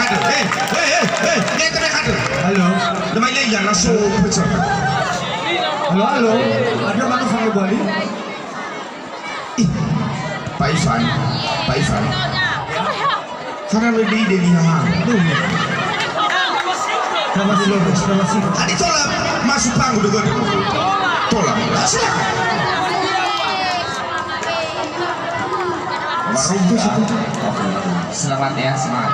kader. Dia kena kader. Halo. Namanya yang langsung berjalan. Halo. Ada mana sama Bali? Pak Ivan. Karena lebih dari hal. Terima kasih. Adi tolak masuk panggung dengan tolak. Silakan. Selamat ya, semangat.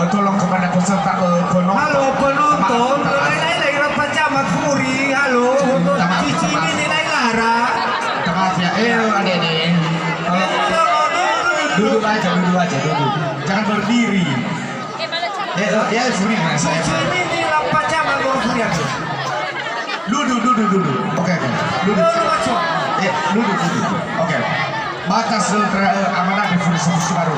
Tolong kepada peserta penonton. Halo penonton, nilai rapat camat Furi. Halo, untuk cici ini nilai Lara. Maaf ya, adik-adik. Duduk aja. Jangan berdiri. Ya, Furi mas. Cici ini nilai rapat camat Furi aja. Duduk. Oke. Duduk. Duduk. Oke. Batas amanah di Furi baru.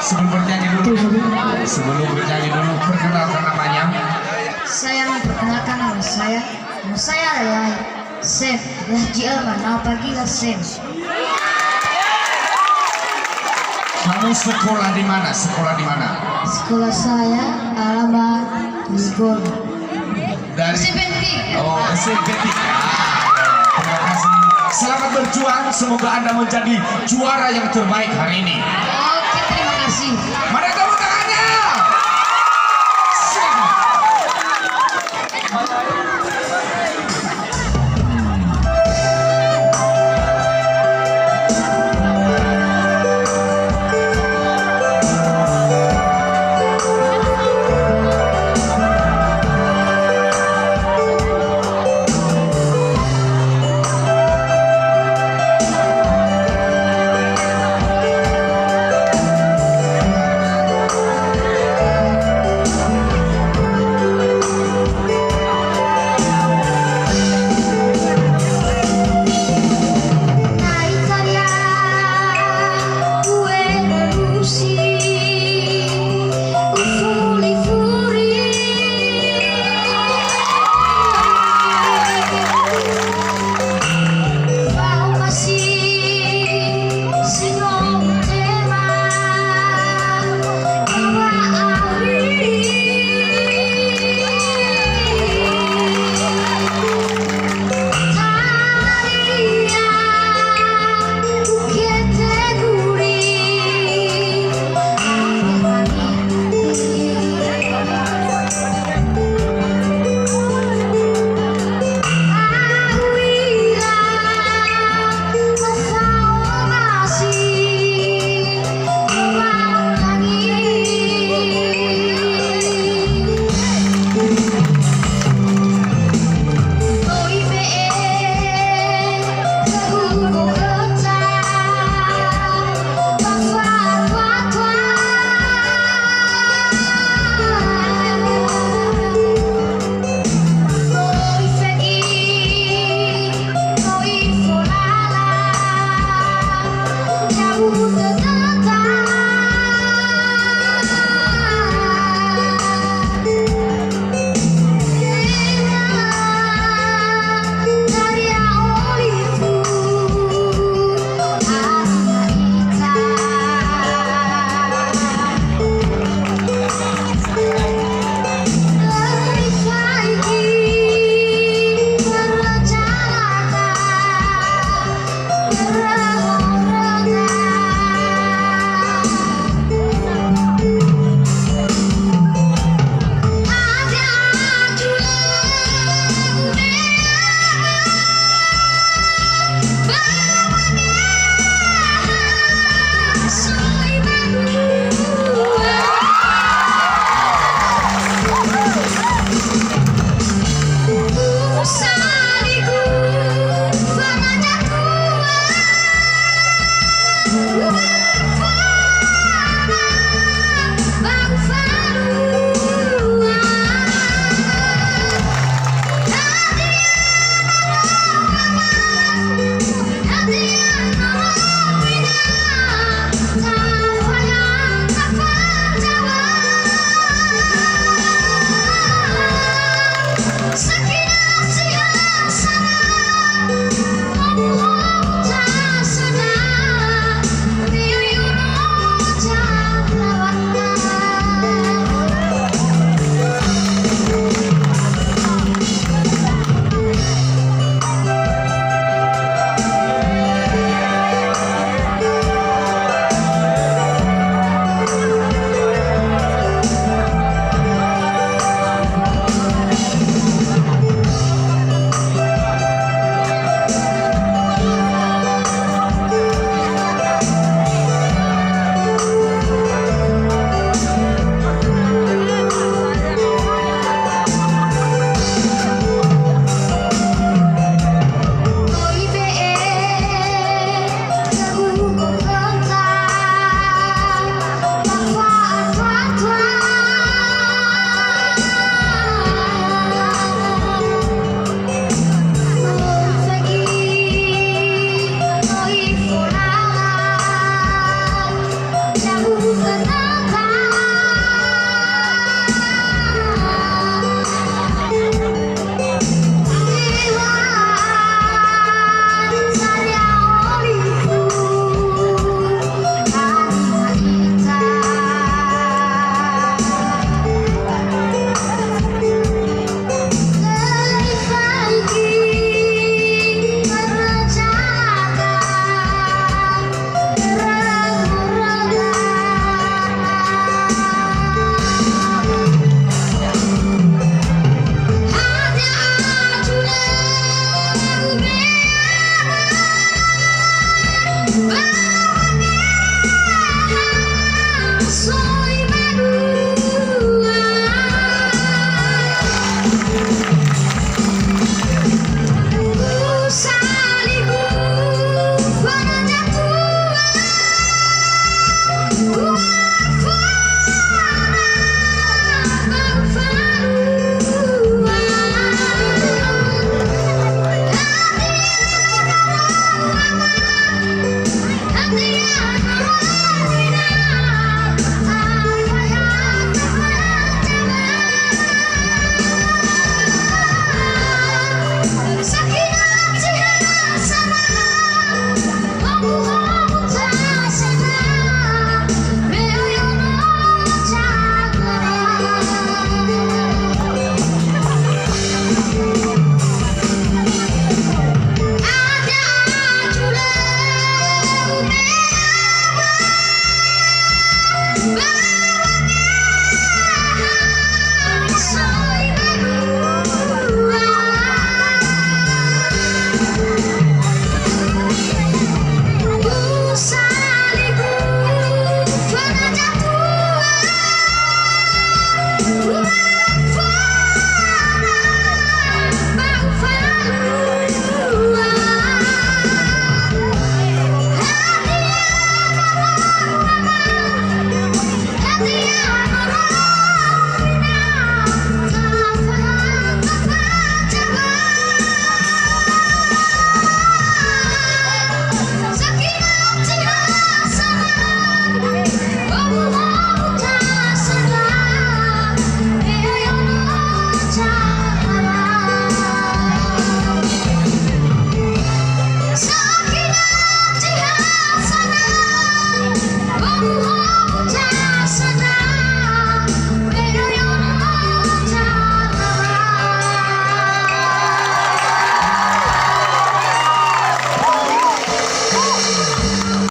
Sebelum bernyanyi dulu, perkenalkan namanya. Saya memperkenalkan nama saya adalah Sam Rahji Elman. Nama panggilan Sam. Kamu sekolah di mana? Sekolah saya alamat Ligor. Dari SMP. SMP. Terima kasih. Selamat berjuang. Semoga Anda menjadi juara yang terbaik hari ini. Oke, terima kasih. Mana kamu?